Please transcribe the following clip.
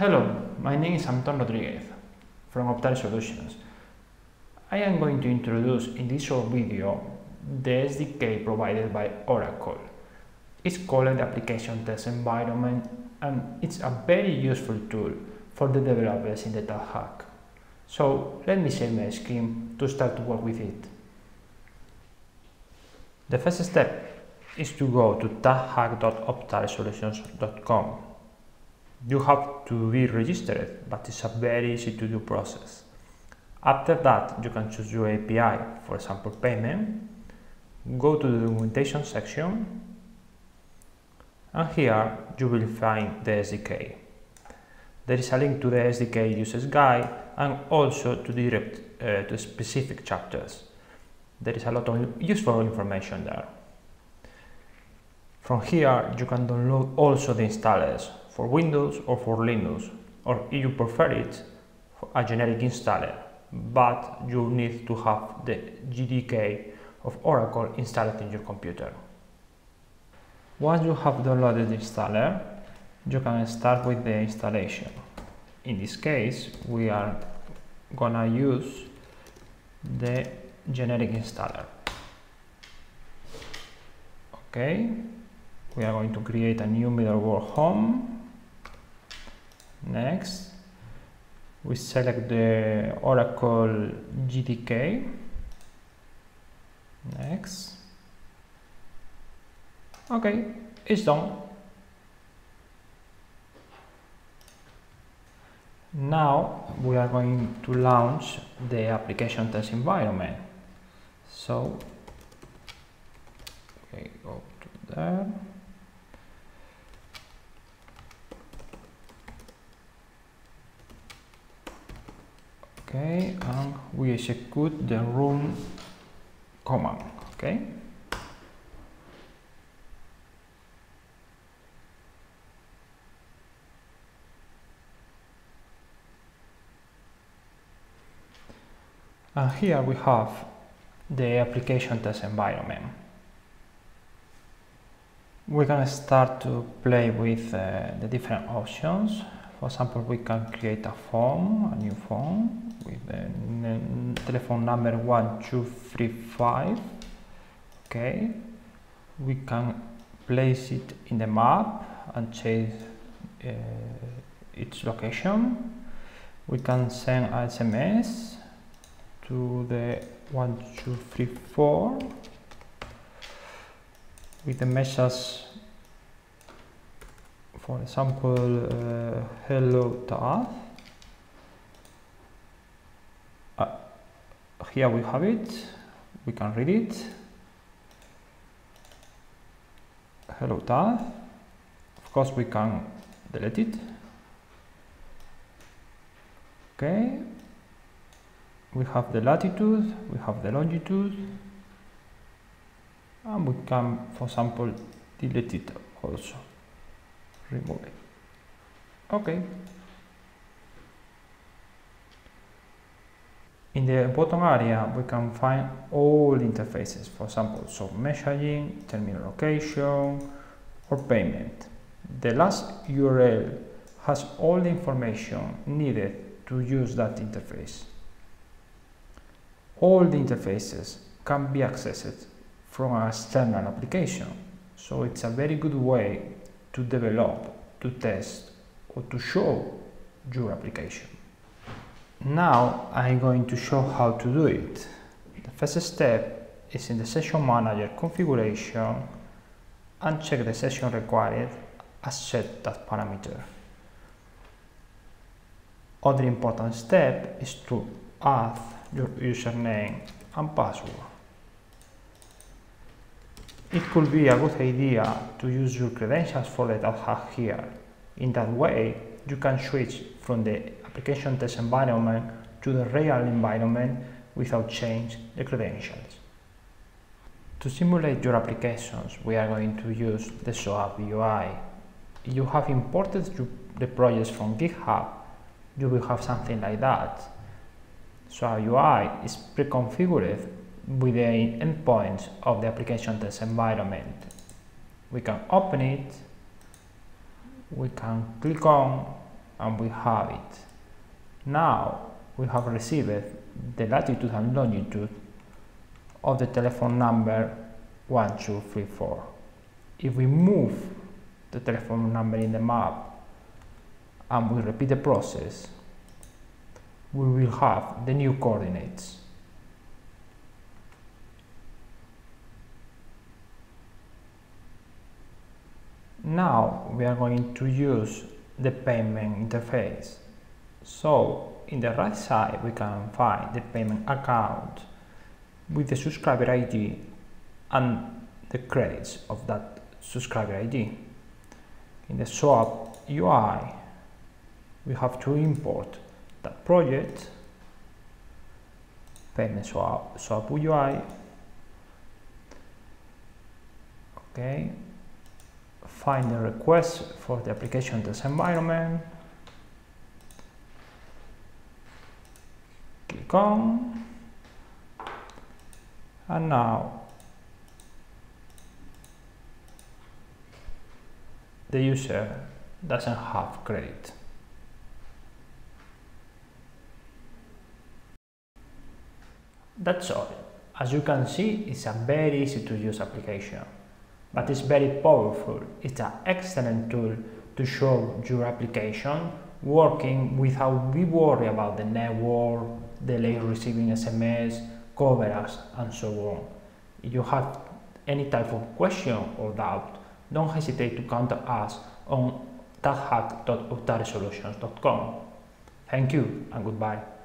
Hello, my name is Anton Rodriguez from OptareSolutions. I am going to introduce in this short video the SDK provided by Oracle. It's called the Application Test Environment and it's a very useful tool for the developers in the TagHack. So let me share my screen to start to work with it. The first step is to go to taghack.optaresolutions.com. You have to be registered, but it's a very easy to do process. After that, you can choose your API, for example payment, go to the documentation section, and here you will find the SDK. There is a link to the SDK users guide and also to direct to specific chapters. There is a lot of useful information there. From here, you can download also the installers for Windows or for Linux, or if you prefer it, a generic installer, but you need to have the SDK of Oracle installed in your computer. Once you have downloaded the installer, you can start with the installation. In this case, we are gonna use the generic installer. Okay, we are going to create a new middleware home. Next, we select the Oracle SDK. Next. Okay, it's done. Now we are going to launch the application test environment. So, okay, go to there. Okay, and we execute the run command. Okay. And here we have the application test environment. We can start to play with the different options. For example, we can create a form, a new form with the telephone number 1235. Okay, we can place it in the map and change its location. We can send a SMS to the 1234 with the message, for example, hello Tag. Here we have it, we can read it. Hello Tag. Of course we can delete it. Okay, we have the latitude, we have the longitude, and we can, for example, delete it also. Remove it. Okay. In the bottom area, we can find all interfaces, for example, so messaging, terminal location, or payment. The last URL has all the information needed to use that interface. All the interfaces can be accessed from an external application, so it's a very good way to develop, to test, or to show your application. Now I'm going to show how to do it. The first step is in the session manager configuration and check the session required and set that parameter. Other important step is to add your username and password. It could be a good idea to use your credentials for the TagHack here. In that way, you can switch from the application test environment to the real environment without changing the credentials. To simulate your applications, we are going to use the SOAP UI. If you have imported the projects from GitHub, you will have something like that. SOAP UI is pre-configured with the endpoints of the application test environment. We can open it, we can click on and we have it. Now we have received the latitude and longitude of the telephone number 1234. If we move the telephone number in the map and we repeat the process, we will have the new coordinates. Now we are going to use the payment interface. So in the right side we can find the payment account with the subscriber ID and the credits of that subscriber ID. In the swap UI we have to import that project, payment swap UI, okay, find the request for the application test environment, click on, and now the user doesn't have credit. That's all. As you can see, it's a very easy to use application, but it's very powerful. It's an excellent tool to show your application working without be worried about the network, delay receiving SMS, coverage, and so on. If you have any type of question or doubt, don't hesitate to contact us on talkhack.optaresolutions.com. Thank you and goodbye.